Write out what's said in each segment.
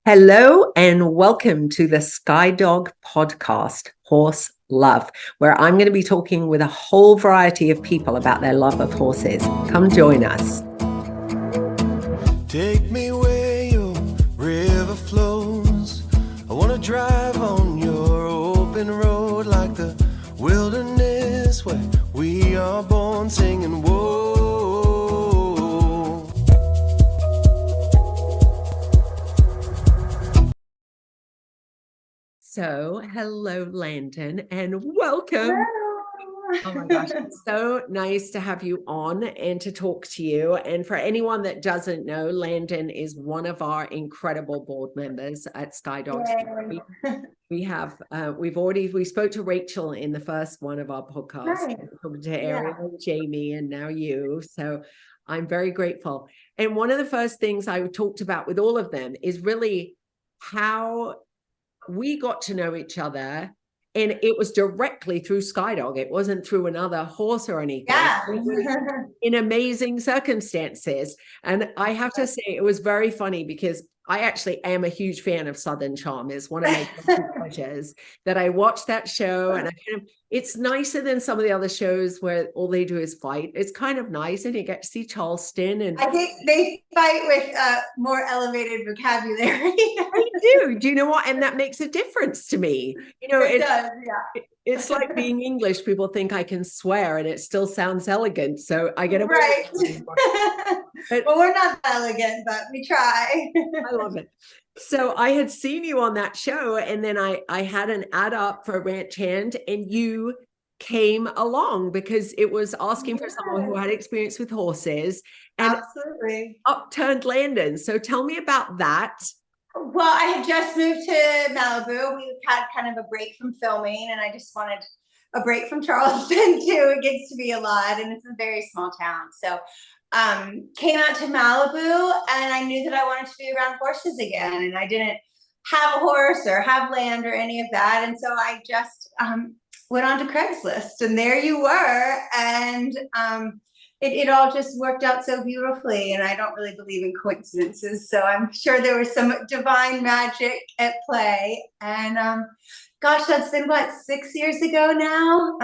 Hello and welcome to the Skydog podcast, Horse Love, where I'm going to be talking with a whole variety of people about their love of horses. Come join us. Take me where your river flows. I want to drive on your open road like the wilderness where we are born singing whoa. So, hello, Landon, and welcome. Hello. Oh my gosh, it's so nice to have you on and to talk to you. And for anyone that doesn't know, Landon is one of our incredible board members at Skydog. We spoke to Rachel in the first one of our podcasts, Nice. talking to Ariel, Jamie, and now you. So I'm very grateful. And one of the first things I talked about with all of them is really how we got to know each other. And it was directly through Skydog. It wasn't through another horse or anything. Yeah. It was in amazing circumstances. And I have to say, it was very funny because I actually am a huge fan of Southern Charm. It's one of my pleasures that I watched that show, and it's nicer than some of the other shows where all they do is fight. It's kind of nice, and you get to see Charleston. And I think they fight with more elevated vocabulary. they do. Do you know what? And that makes a difference to me. You know, it does, yeah. It's like being English. People think I can swear and it still sounds elegant. So I get away right. with it. Well, we're not elegant, but we try. I love it. So I had seen you on that show, and then I had an ad up for Ranch Hand, and you came along because it was asking for someone who had experience with horses, and absolutely upturned Landon. So tell me about that. Well, I had just moved to Malibu. We had kind of a break from filming, and I just wanted a break from Charleston too. It gets to be a lot, and it's a very small town. So came out to Malibu, and I knew that I wanted to be around horses again, and I didn't have a horse or have land or any of that. And so I just went on to Craigslist, and there you were. And it all just worked out so beautifully, and I don't really believe in coincidences, so I'm sure there was some divine magic at play. And gosh, that's been what, 6 years ago now,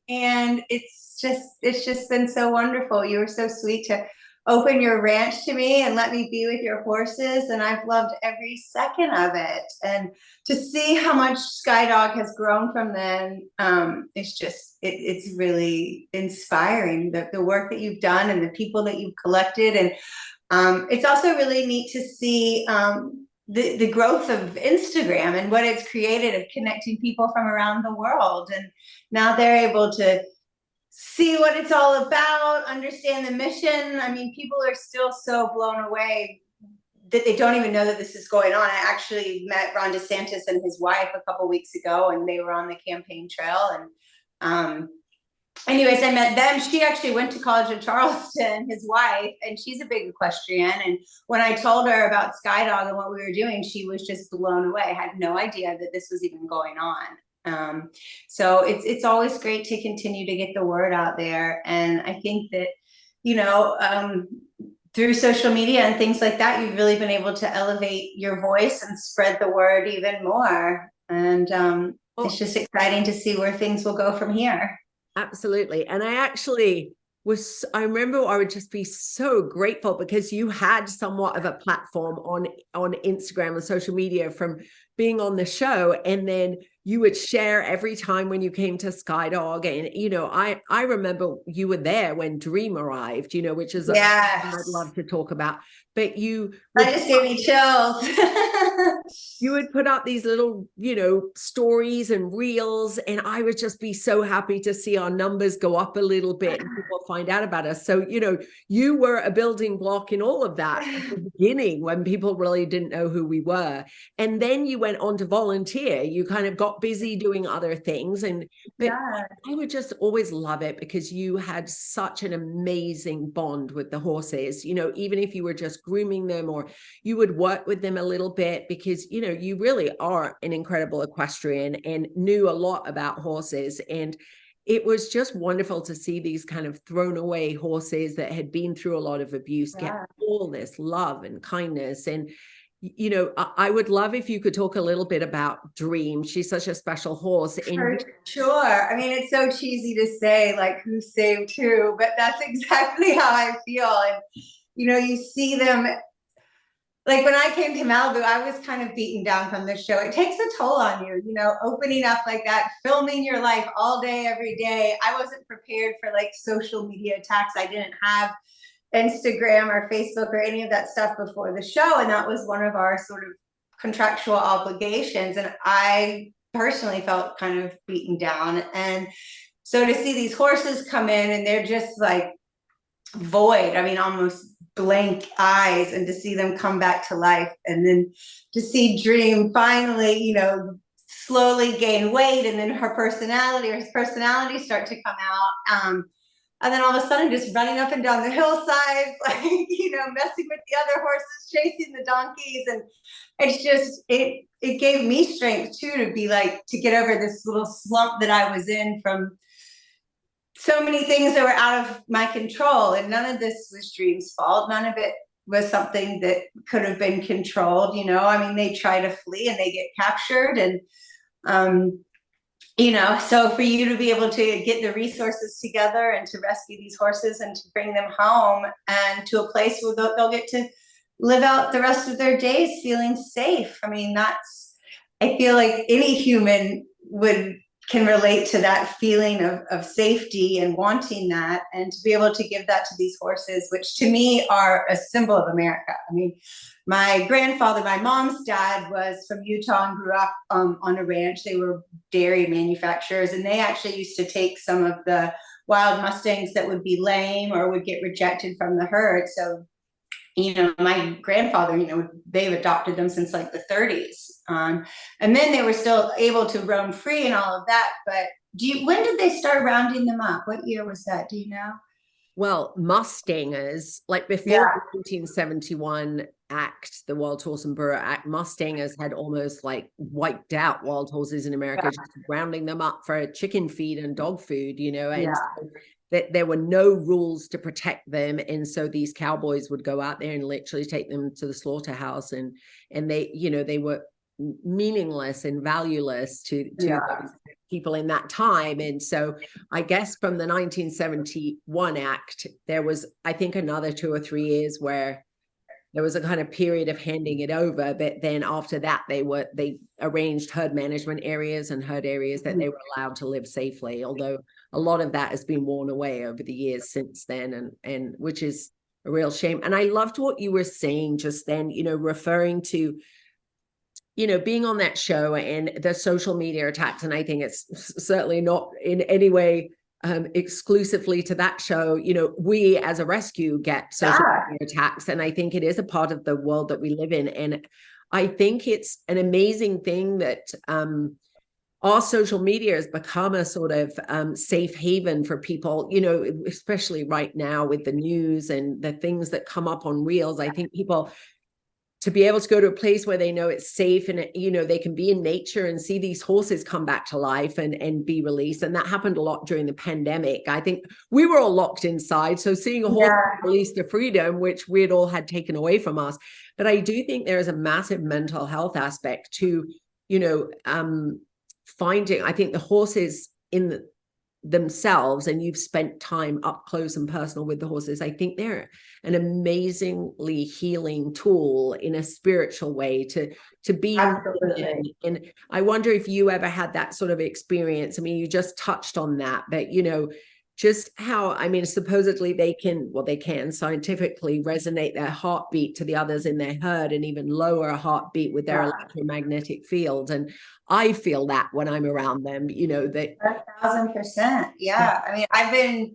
and it's just been so wonderful. You were so sweet to open your ranch to me and let me be with your horses, and I've loved every second of it. And to see how much Skydog has grown from then, it's really inspiring, the work that you've done and the people that you've collected. And it's also really neat to see the growth of Instagram and what it's created of connecting people from around the world. And now they're able to see what it's all about, understand the mission. I mean, people are still so blown away that they don't even know that this is going on. I actually met Ron DeSantis and his wife a couple weeks ago, and they were on the campaign trail. And anyways, I met them. She actually went to college in Charleston, his wife, and she's a big equestrian. And when I told her about Skydog and what we were doing, she was just blown away. I had no idea that this was even going on. So it's always great to continue to get the word out there. And I think that, through social media and things like that, you've really been able to elevate your voice and spread the word even more. And it's just exciting to see where things will go from here. Absolutely. And I remember I would just be so grateful because you had somewhat of a platform on Instagram and social media from being on the show, and then you would share every time when you came to Skydog. And I remember you were there when Dream arrived, which is yes. I'd love to talk about. But that just gave me chills. You would put out these little, stories and reels, and I would just be so happy to see our numbers go up a little bit and people find out about us. So, you were a building block in all of that at the beginning when people really didn't know who we were. And then you went on to volunteer. You kind of got busy doing other things. But I would just always love it because you had such an amazing bond with the horses, even if you were just grooming them or you would work with them a little bit, because you really are an incredible equestrian and knew a lot about horses. And it was just wonderful to see these kind of thrown away horses that had been through a lot of abuse get all this love and kindness. And you know, I would love if you could talk a little bit about Dream. She's such a special horse. For sure. I mean, it's so cheesy to say like who saved who, but that's exactly how I feel. And you know, you see them like when I came to Malibu, I was kind of beaten down from the show. It takes a toll on you, you know, opening up like that, filming your life all day, every day. I wasn't prepared for like social media attacks. I didn't have Instagram or Facebook or any of that stuff before the show. And that was one of our sort of contractual obligations. And I personally felt kind of beaten down. And so to see these horses come in and they're just like void, I mean, almost blank eyes, and to see them come back to life, and then to see Dream finally, you know, slowly gain weight, and then her personality or his personality start to come out. And then all of a sudden just running up and down the hillsides, like, you know, messing with the other horses, chasing the donkeys. And it's just, it gave me strength too, to be like, to get over this little slump that I was in from so many things that were out of my control. And none of this was Dream's fault. None of it was something that could have been controlled. You know, I mean, they try to flee and they get captured. And, you know, so for you to be able to get the resources together and to rescue these horses and to bring them home and to a place where they'll get to live out the rest of their days feeling safe. I mean, I feel like any human can relate to that feeling of safety and wanting that, and to be able to give that to these horses, which to me are a symbol of America. I mean, my grandfather, my mom's dad, was from Utah and grew up on a ranch. They were dairy manufacturers, and they actually used to take some of the wild Mustangs that would be lame or would get rejected from the herd. So, you know, my grandfather, you know, they've adopted them since like the 30s. And then they were still able to roam free and all of that. But when did they start rounding them up? What year was that? Do you know? Well, Mustangers, like before the 1971 Act, the Wild Horse and Burro Act, Mustangers had almost like wiped out wild horses in America, just rounding them up for chicken feed and dog food, you know, and so that there were no rules to protect them. And so these cowboys would go out there and literally take them to the slaughterhouse, and they, you know, they were meaningless and valueless to those people in that time. And so I guess from the 1971 Act, there was, I think, another 2 or 3 years where there was a kind of period of handing it over. But then after that, they arranged herd management areas and herd areas that they were allowed to live safely, although a lot of that has been worn away over the years since then, and which is a real shame. And I loved what you were saying just then, you know, referring to, you know, being on that show and the social media attacks. And I think it's certainly not in any way exclusively to that show. You know, we as a rescue get social media attacks, and I think it is a part of the world that we live in. And I think it's an amazing thing that our social media has become a sort of safe haven for people, you know, especially right now with the news and the things that come up on Reels. I think people, to be able to go to a place where they know it's safe and, you know, they can be in nature and see these horses come back to life and be released. And that happened a lot during the pandemic. I think we were all locked inside. So seeing a horse released to freedom, which we'd all had taken away from us. But I do think there is a massive mental health aspect to, you know, finding, I think the horses in themselves, and you've spent time up close and personal with the horses, I think they're an amazingly healing tool in a spiritual way to be in. And I wonder if you ever had that sort of experience. I mean, you just touched on that, but you know, just how, I mean, supposedly they can scientifically resonate their heartbeat to the others in their herd and even lower a heartbeat with their electromagnetic field. And I feel that when I'm around them, you know, that 1,000%. Yeah. I mean, I've been,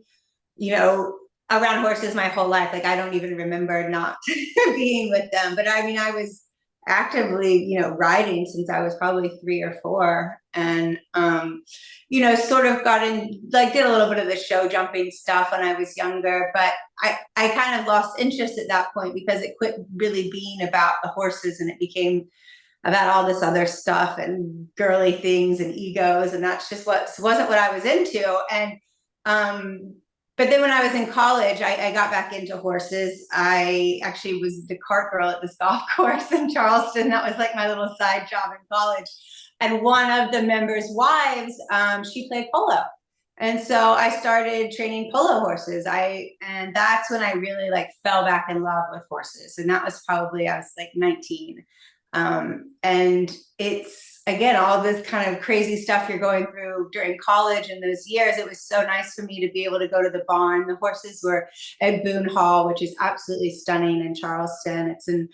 you know, around horses my whole life. Like, I don't even remember not being with them, but I mean, I was actively, you know, riding since I was probably 3 or 4. And, you know, sort of got in, like, did a little bit of the show jumping stuff when I was younger, but I kind of lost interest at that point because it quit really being about the horses and it became about all this other stuff and girly things and egos. And that's just wasn't what I was into. And, But then when I was in college, I got back into horses. I actually was the cart girl at this golf course in Charleston. That was like my little side job in college. And one of the members' wives, she played polo. And so I started training polo horses. And that's when I really like fell back in love with horses. And that was probably, I was like 19. And it's, again, all this kind of crazy stuff you're going through during college and those years. It was so nice for me to be able to go to the barn. The horses were at Boone Hall, which is absolutely stunning in Charleston. It's an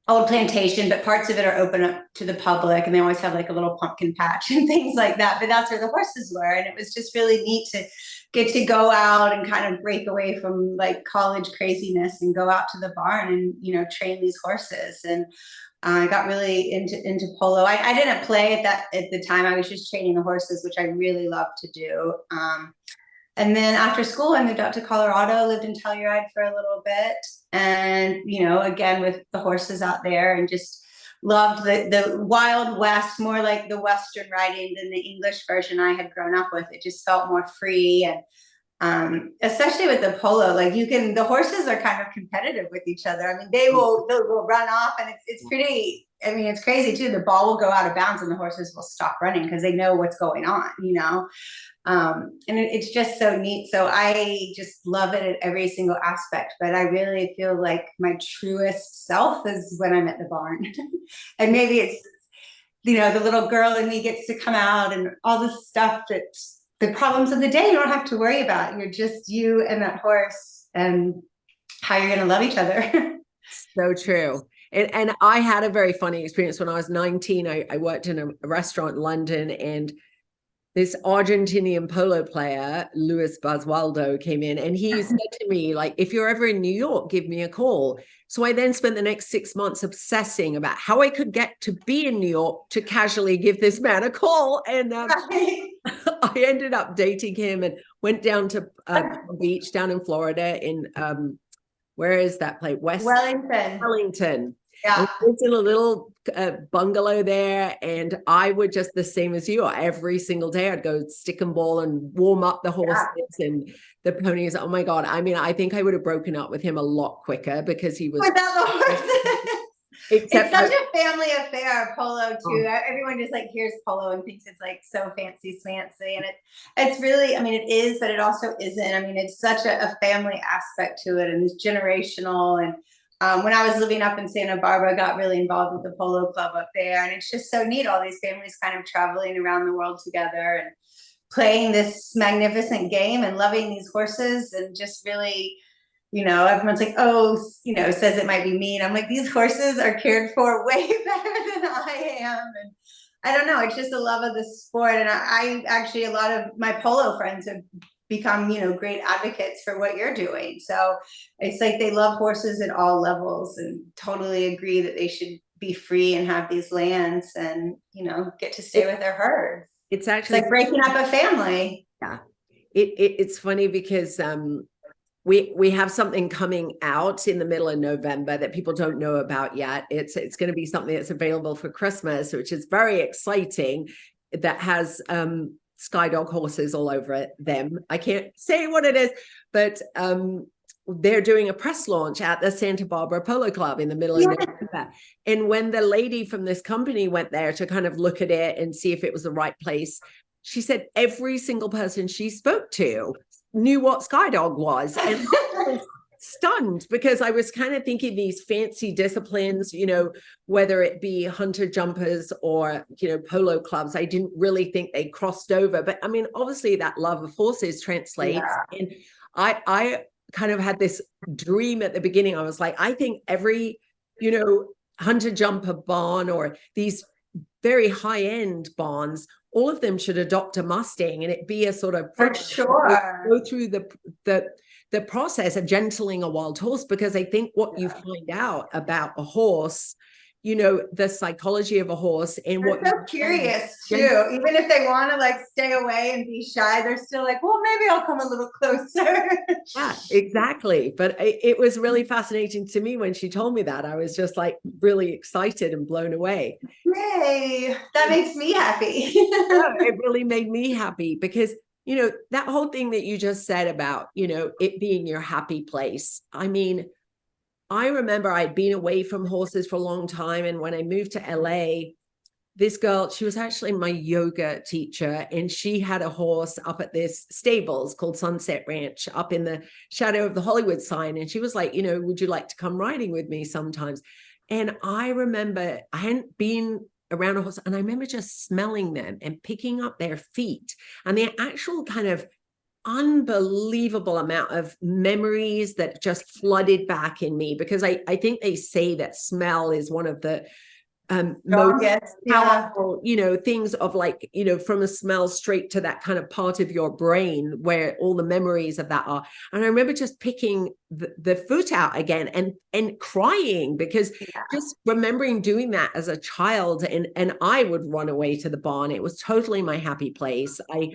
old plantation, but parts of it are open up to the public, and they always have like a little pumpkin patch and things like that. But that's where the horses were. And it was just really neat to get to go out and kind of break away from like college craziness and go out to the barn and, you know, train these horses. And I got really into polo. I didn't play at the time. I was just training the horses, which I really loved to do. And then after school, I moved out to Colorado, lived in Telluride for a little bit. And, you know, again, with the horses out there, and just loved the Wild West, more like the Western riding than the English version I had grown up with. It just felt more free. And especially with the polo, like the horses are kind of competitive with each other. I mean, they'll run off, and it's pretty, I mean, it's crazy too. The ball will go out of bounds and the horses will stop running because they know what's going on, you know? And it's just so neat. So I just love it at every single aspect, but I really feel like my truest self is when I'm at the barn. And maybe it's, you know, the little girl in me gets to come out, and all this stuff that's the problems of the day you don't have to worry about. You're just you and that horse, and how you're going to love each other. So true. And I had a very funny experience when I was 19. I worked in a restaurant in London, and this Argentinian polo player, Luis Basualdo, came in, and he said to me, like, if you're ever in New York, give me a call. So I then spent the next 6 months obsessing about how I could get to be in New York to casually give this man a call. And I ended up dating him and went down to Palm Beach down in Florida in, where is that place? Wellington. Yeah. I lived in a little bungalow there, and I would just the same as you. Every single day I'd go stick and ball and warm up the horses and the ponies. Oh my God. I mean, I think I would have broken up with him a lot quicker because he was... Without the horses. It's such a family affair, polo too. Everyone just like hears polo and thinks it's like so fancy smancy, and it's really, I mean, it is, but it also isn't. I mean, it's such a family aspect to it, and it's generational. And when I was living up in Santa Barbara, I got really involved with the polo club up there, and it's just so neat. All these families kind of traveling around the world together and playing this magnificent game and loving these horses, and just really, you know, everyone's like, oh, you know, says it might be mean. I'm like, these horses are cared for way better than I am. And I don't know, it's just a love of the sport. And I actually, a lot of my polo friends have become, you know, great advocates for what you're doing. So it's like they love horses at all levels, and totally agree that they should be free and have these lands and, you know, get to stay with their herd. It's actually like breaking up a family. Yeah. It's funny because we have something coming out in the middle of November that people don't know about yet. It's going to be something that's available for Christmas, which is very exciting, that has Skydog horses all over them. I can't say what it is, but they're doing a press launch at the Santa Barbara Polo Club in the middle of November. And when the lady from this company went there to kind of look at it and see if it was the right place, she said every single person she spoke to knew what Skydog was. And I was stunned, because I was kind of thinking these fancy disciplines, you know, whether it be hunter jumpers or, you know, polo clubs, I didn't really think they crossed over. But I mean, obviously that love of horses translates. Yeah. And I kind of had this dream at the beginning. I was like, I think every, you know, hunter jumper barn or these very high-end barns, all of them should adopt a Mustang, and it be a sort of for sure go through the process of gentling a wild horse. Because I think what you find out about a horse, you know, the psychology of a horse, and what they're so curious too. Even if they want to like stay away and be shy, they're still like, well, maybe I'll come a little closer. Yeah, exactly. But it was really fascinating to me when she told me that. I was just like really excited and blown away. Yay, that makes me happy. Yeah, it really made me happy, because you know, that whole thing that you just said about, you know, it being your happy place. I mean, I remember I'd been away from horses for a long time. And when I moved to LA, this girl, she was actually my yoga teacher, and she had a horse up at this stables called Sunset Ranch up in the shadow of the Hollywood sign. And she was like, you know, would you like to come riding with me sometimes? And I remember I hadn't been around a horse, and I remember just smelling them and picking up their feet and the actual kind of unbelievable amount of memories that just flooded back in me, because I think they say that smell is one of the most powerful, you know, things of like, you know, from a smell straight to that kind of part of your brain where all the memories of that are. And I remember just picking the foot out again and crying, because just remembering doing that as a child, and I would run away to the barn. It was totally my happy place. I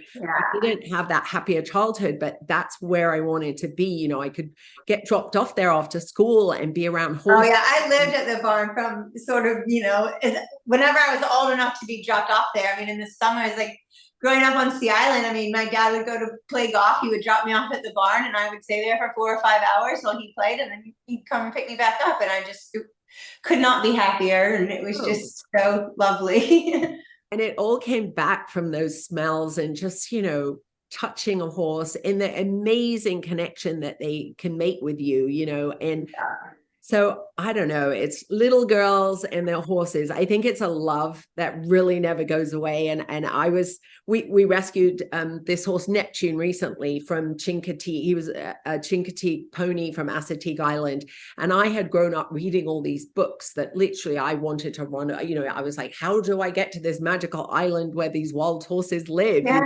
didn't have that happier childhood, but that's where I wanted to be. You know, I could get dropped off there after school and be around horses. Oh yeah, I lived at the barn from sort of, you know, whenever I was old enough to be dropped off there. I mean, in the summers, like growing up on Sea Island, I mean, my dad would go to play golf. He would drop me off at the barn, and I would stay there for 4 or 5 hours while he played, and then he'd come and pick me back up. And I just could not be happier, and it was just so lovely. And it all came back from those smells and just, you know, touching a horse and the amazing connection that they can make with you, you know. And so I don't know, it's little girls and their horses. I think it's a love that really never goes away. And we rescued this horse Neptune recently from Chincoteague. He was a Chincoteague pony from Assateague Island. And I had grown up reading all these books that literally I wanted to run. You know, I was like, how do I get to this magical island where these wild horses live? Yeah.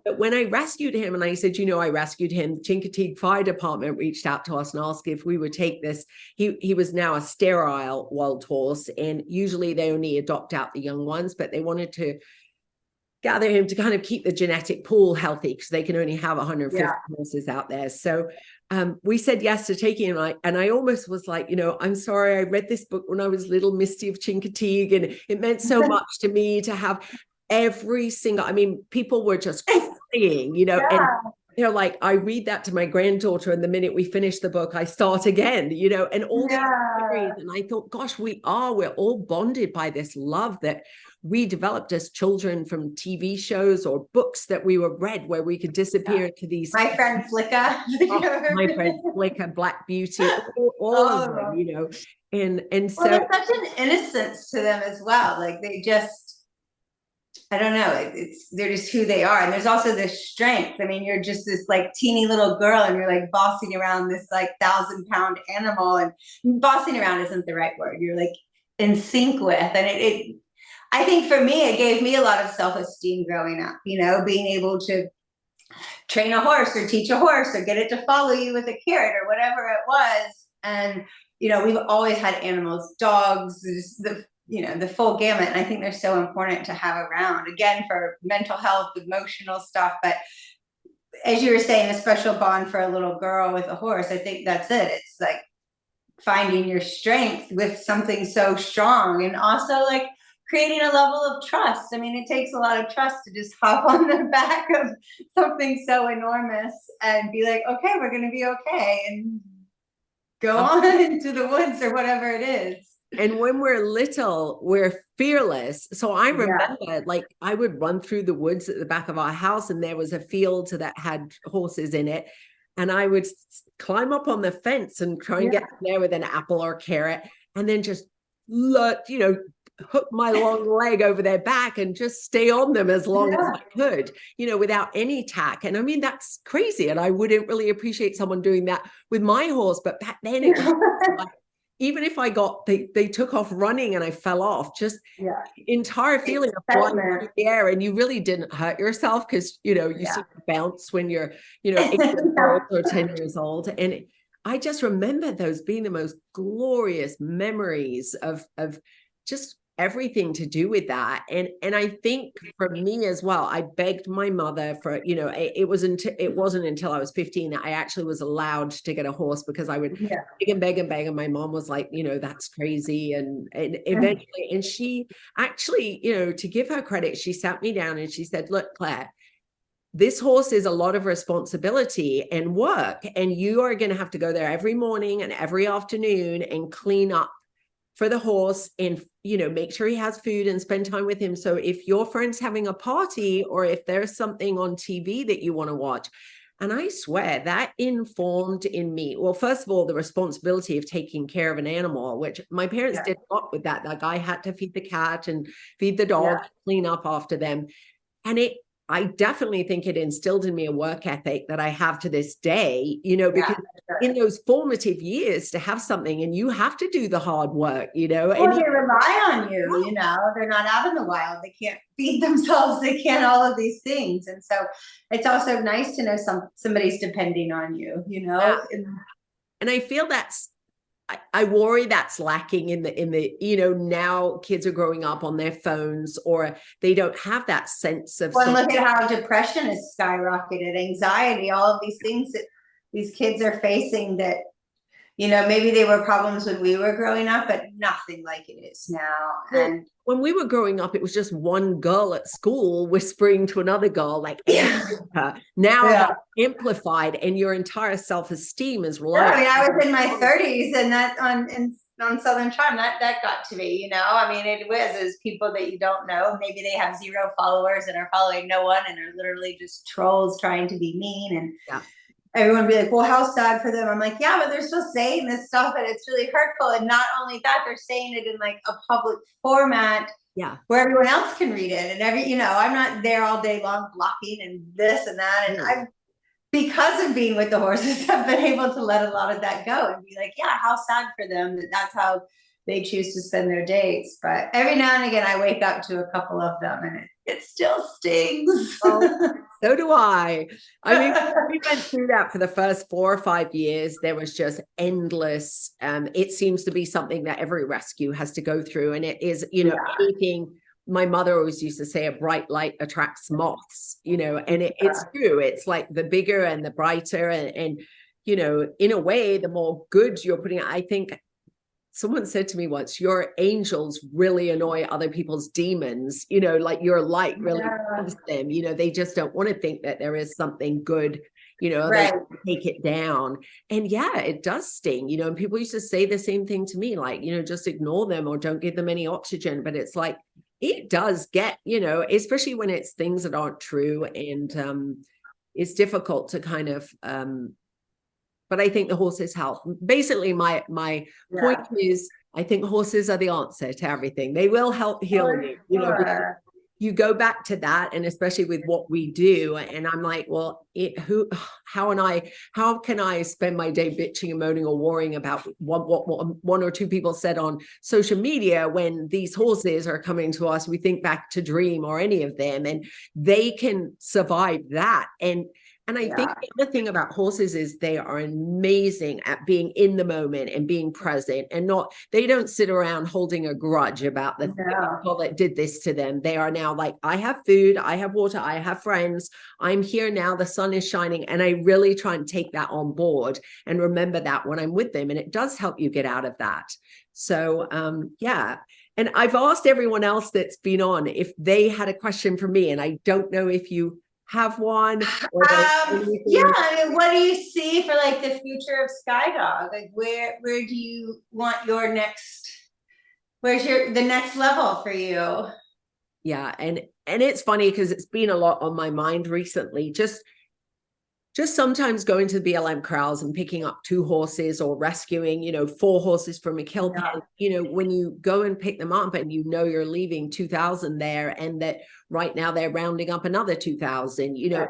But when I rescued him, and I said, you know, I rescued him, Chincoteague Fire Department reached out to us and asked if we would take this. He was now a sterile wild horse, and usually they only adopt out the young ones, but they wanted to gather him to kind of keep the genetic pool healthy, because they can only have 150 horses out there. So we said yes to taking him. And I almost was like, you know, I'm sorry, I read this book when I was little, Misty of Chincoteague, and it meant so much to me to have every single, I mean, people were just crying, you know, and they're like, I read that to my granddaughter, and the minute we finish the book, I start again, you know, and all these stories. And I thought, gosh, we're all bonded by this love that we developed as children from TV shows or books that we were read, where we could disappear to these. My friend Flicka. My friend Flicka, Black Beauty, all of them, you know, and so there's such an innocence to them as well. Like they just, I don't know, they're just who they are. And there's also this strength. I mean, you're just this like teeny little girl, and you're like bossing around this like 1,000-pound animal, and bossing around isn't the right word. You're like in sync with, and I think for me, it gave me a lot of self-esteem growing up, you know, being able to train a horse or teach a horse or get it to follow you with a carrot or whatever it was. And, you know, we've always had animals, dogs, the full gamut. And I think they're so important to have around, again, for mental health, emotional stuff. But as you were saying, a special bond for a little girl with a horse, I think that's it. It's like finding your strength with something so strong, and also like creating a level of trust. I mean, it takes a lot of trust to just hop on the back of something so enormous and be like, okay, we're going to be okay, and go on into the woods or whatever it is. And when we're little, we're fearless. So I remember like I would run through the woods at the back of our house, and there was a field that had horses in it. And I would climb up on the fence and try and get there with an apple or carrot, and then just you know, hook my long leg over their back and just stay on them as long as I could, you know, without any tack. And I mean, that's crazy. And I wouldn't really appreciate someone doing that with my horse. But back then it was like, even if I they took off running and I fell off, just entire feeling of flying through the air, and you really didn't hurt yourself, because, you know, you sort of bounce when you're, you know, 8 years old or 10 years old. And I just remember those being the most glorious memories of just everything to do with that. And I think for me as well, I begged my mother for, you know, it wasn't until I was 15 that I actually was allowed to get a horse, because I would beg and beg and beg, and my mom was like, you know, that's crazy. And eventually, and she actually, you know, to give her credit, she sat me down and she said, look, Claire, this horse is a lot of responsibility and work, and you are going to have to go there every morning and every afternoon and clean up for the horse and, you know, make sure he has food and spend time with him. So if your friend's having a party or if there's something on TV that you want to watch, and I swear that informed in me, well, first of all, the responsibility of taking care of an animal, which my parents did a lot with that. Like I had to feed the cat and feed the dog, clean up after them. And I definitely think it instilled in me a work ethic that I have to this day, you know, because in those formative years to have something and you have to do the hard work, you know. Well, and they rely on you, you know, they're not out in the wild. They can't feed themselves. They can't all of these things. And so it's also nice to know somebody's depending on you, you know. And I feel I worry that's lacking in the, you know, now kids are growing up on their phones or they don't have that sense of. Well, look at how depression has skyrocketed, anxiety, all of these things that these kids are facing that, you know, maybe they were problems when we were growing up, but nothing like it is now. And when we were growing up, it was just one girl at school whispering to another girl, like, now that's amplified and your entire self-esteem is reliant. I mean, I was in my 30s and that on Southern Charm, that got to me, you know. I mean, it was people that you don't know. Maybe they have 0 followers and are following no one and are literally just trolls trying to be mean. And everyone would be like, well, how sad for them. I'm like, yeah, but they're still saying this stuff and it's really hurtful. And not only that, they're saying it in like a public format where everyone else can read it. And you know, I'm not there all day long blocking and this and that. And I've, because of being with the horses, I've been able to let a lot of that go and be like, yeah, how sad for them that that's how they choose to spend their days. But every now and again, I wake up to a couple of them and it still stings. Oh, so do I. I mean, we went through that for the first 4 or 5 years. There was just endless. It seems to be something that every rescue has to go through. And it is, you know, anything. My mother always used to say a bright light attracts moths, you know, and it's true. It's like the bigger and the brighter and, you know, in a way, the more good you're putting out. I think someone said to me once, your angels really annoy other people's demons, you know, like your light really loves them, you know, they just don't want to think that there is something good, you know, they take it down. And it does sting, you know, and people used to say the same thing to me, like, you know, just ignore them or don't give them any oxygen. But it's like, it does get, you know, especially when it's things that aren't true. And it's difficult to kind of, but I think the horses help. Basically, my point is, I think horses are the answer to everything. They will help heal you. You know, you go back to that, and especially with what we do. And I'm like, well, how can I spend my day bitching and moaning or worrying about what one or two people said on social media when these horses are coming to us? We think back to Dream or any of them, and they can survive that. And I think the other thing about horses is they are amazing at being in the moment and being present and they don't sit around holding a grudge about the people that did this to them. They are now like, I have food, I have water, I have friends, I'm here now, the sun is shining. And I really try and take that on board and remember that when I'm with them. And it does help you get out of that. So, And I've asked everyone else that's been on if they had a question for me, and I don't know if you have one I mean, what do you see for like the future of Skydog? Like where do you want your next, where's the next level for you? And it's funny because it's been a lot on my mind recently, just sometimes going to the BLM corrals and picking up 2 horses or rescuing, you know, 4 horses from a kill pen. You know, when you go and pick them up and you know you're leaving 2,000 there and that right now they're rounding up another 2,000, you know,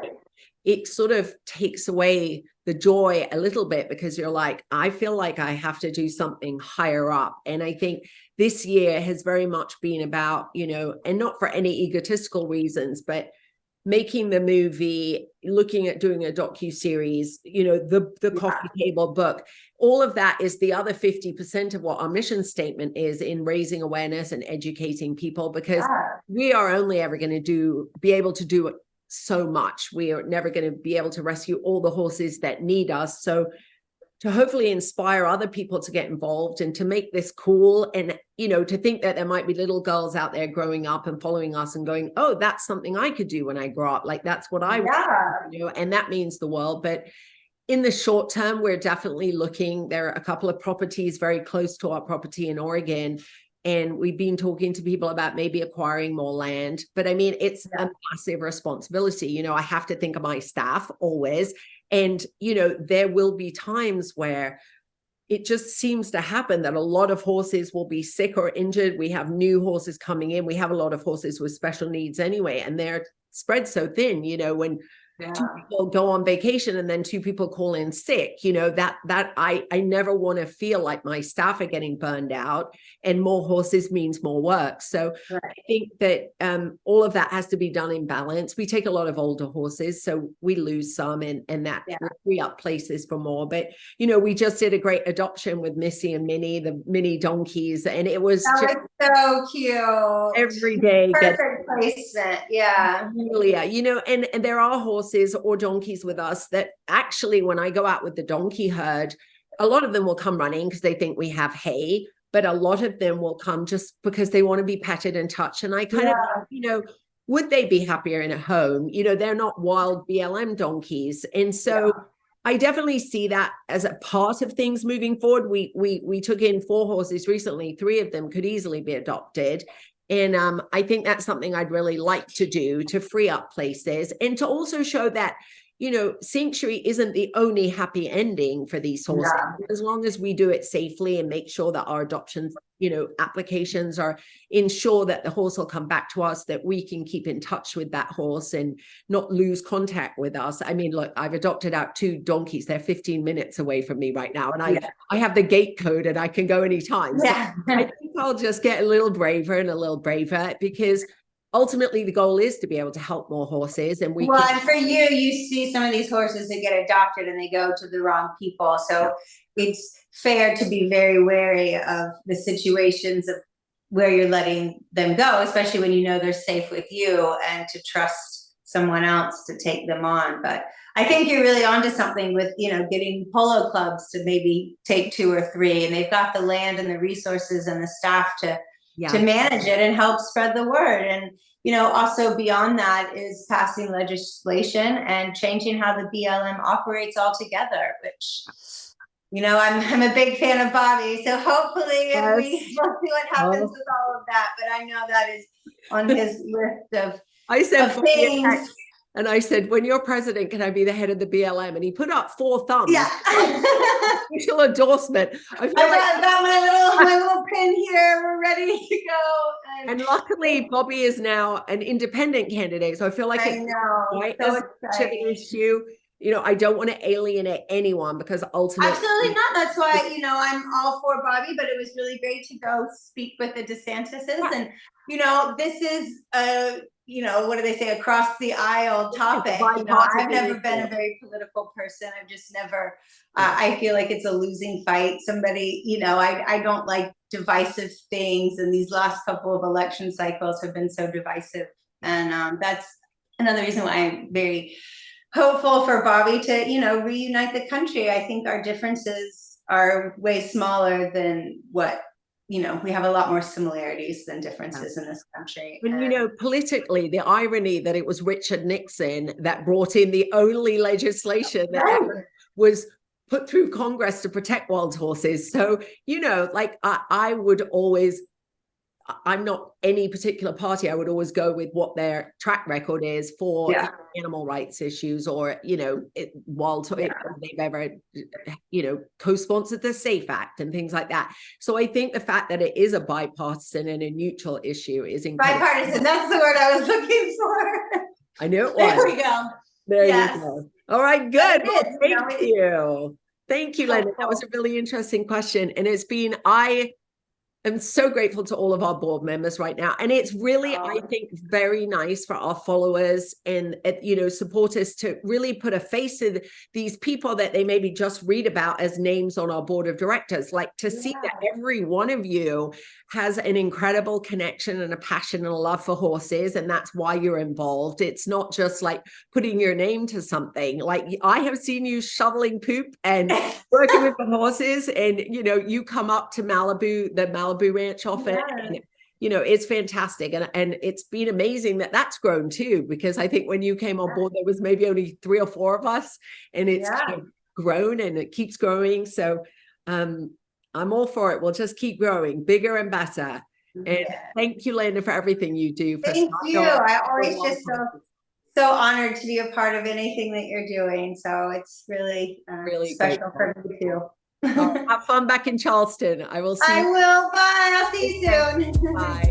it sort of takes away the joy a little bit because you're like, I feel like I have to do something higher up. And I think this year has very much been about, you know, and not for any egotistical reasons, but making the movie, looking at doing a docu-series, you know, the coffee table book, all of that is the other 50% of what our mission statement is in raising awareness and educating people, because we are only ever going to be able to do so much. We are never going to be able to rescue all the horses that need us. So to hopefully inspire other people to get involved and to make this cool. And, you know, to think that there might be little girls out there growing up and following us and going, oh, that's something I could do when I grow up. Like, that's what I want to do. And that means the world. But in the short term, we're definitely looking. There are a couple of properties very close to our property in Oregon. And we've been talking to people about maybe acquiring more land. But I mean, it's a massive responsibility. You know, I have to think of my staff always. And, you know, there will be times where it just seems to happen that a lot of horses will be sick or injured. We have new horses coming in. We have a lot of horses with special needs anyway, and they're spread so thin, you know, when two people go on vacation and then two people call in sick, you know, that I never want to feel like my staff are getting burned out, and more horses means more work. So I think that all of that has to be done in balance. We take a lot of older horses, so we lose some, and that will free up places for more. But, you know, we just did a great adoption with Missy and Minnie, the mini donkeys, and it was so cute. Every day. Perfect placement. Yeah. Really, you know, and there are horses or donkeys with us that actually, when I go out with the donkey herd, a lot of them will come running because they think we have hay, but a lot of them will come just because they want to be petted and touched. And I kind of, you know, would they be happier in a home? You know, they're not wild BLM donkeys. And so I definitely see that as a part of things moving forward. We took in 4 horses recently. 3 of them could easily be adopted. And I think that's something I'd really like to do, to free up places and to also show that, you know, sanctuary isn't the only happy ending for these horses. As long as we do it safely and make sure that our adoption, you know, applications are ensure that the horse will come back to us, that we can keep in touch with that horse and not lose contact with us. I mean, look, I've adopted out 2 donkeys. They're 15 minutes away from me right now. And I have the gate code and I can go anytime. So I think I'll just get a little braver and a little braver, because ultimately the goal is to be able to help more horses. And and for you see some of these horses that get adopted and they go to the wrong people. So it's fair to be very wary of the situations of where you're letting them go, especially when you know they're safe with you, and to trust someone else to take them on. But I think you're really onto something with, you know, getting polo clubs to maybe take 2 or 3, and they've got the land and the resources and the staff to manage it and help spread the word. And, you know, also beyond that is passing legislation and changing how the BLM operates altogether, which, you know, I'm a big fan of Bobby. So hopefully we'll see what happens with all of that. But I know that is on his list of things. And I said, when you're president, can I be the head of the BLM? And he put up 4 thumbs. Yeah. Official endorsement. I got my little pin here. We're ready to go. And luckily, Bobby is now an independent candidate. So I feel like it's quite as much of an issue. You know, I don't want to alienate anyone, because ultimately. Absolutely not. That's why, you know, I'm all for Bobby, but it was really great to go speak with the DeSantis's. And, you know, this is you know, what do they say, across the aisle topic. You know, I've never been a very political person. I've just never, I feel like it's a losing fight. Somebody, you know, I don't like divisive things. And these last couple of election cycles have been so divisive. And that's another reason why I'm very hopeful for Bobby to, you know, reunite the country. I think our differences are way smaller than what, you know, we have a lot more similarities than differences in this country. And, you know, politically, the irony that it was Richard Nixon that brought in the only legislation that ever was put through Congress to protect wild horses. So, you know, like I would always, I'm not any particular party. I would always go with what their track record is for animal rights issues, or, you know, wild, if they've ever, you know, co-sponsored the SAFE Act and things like that. So I think the fact that it is a bipartisan and a neutral issue is incredible. Bipartisan, that's the word I was looking for. I knew it was. There we go. There you go. All right, good. Well, thank you. Thank you, Landon. That was a really interesting question. And it's been, I'm so grateful to all of our board members right now. And it's really, I think, very nice for our followers and, you know, supporters to really put a face to these people that they maybe just read about as names on our board of directors, like to see that every one of you has an incredible connection and a passion and a love for horses. And that's why you're involved. It's not just like putting your name to something. Like I have seen you shoveling poop and working with the horses, and, you know, you come up to Malibu, the Malibu ranch often, and, you know, it's fantastic. And it's been amazing that that's grown too, because I think when you came on board, there was maybe only 3 or 4 of us, and it's kind of grown and it keeps growing. So, I'm all for it. We'll just keep growing bigger and better. And thank you, Landon, for everything you do. Thank you. I always just so honored to be a part of anything that you're doing. So it's really, really special for me too. Have fun back in Charleston. I will see you. I will. Bye. I'll see you soon. Bye.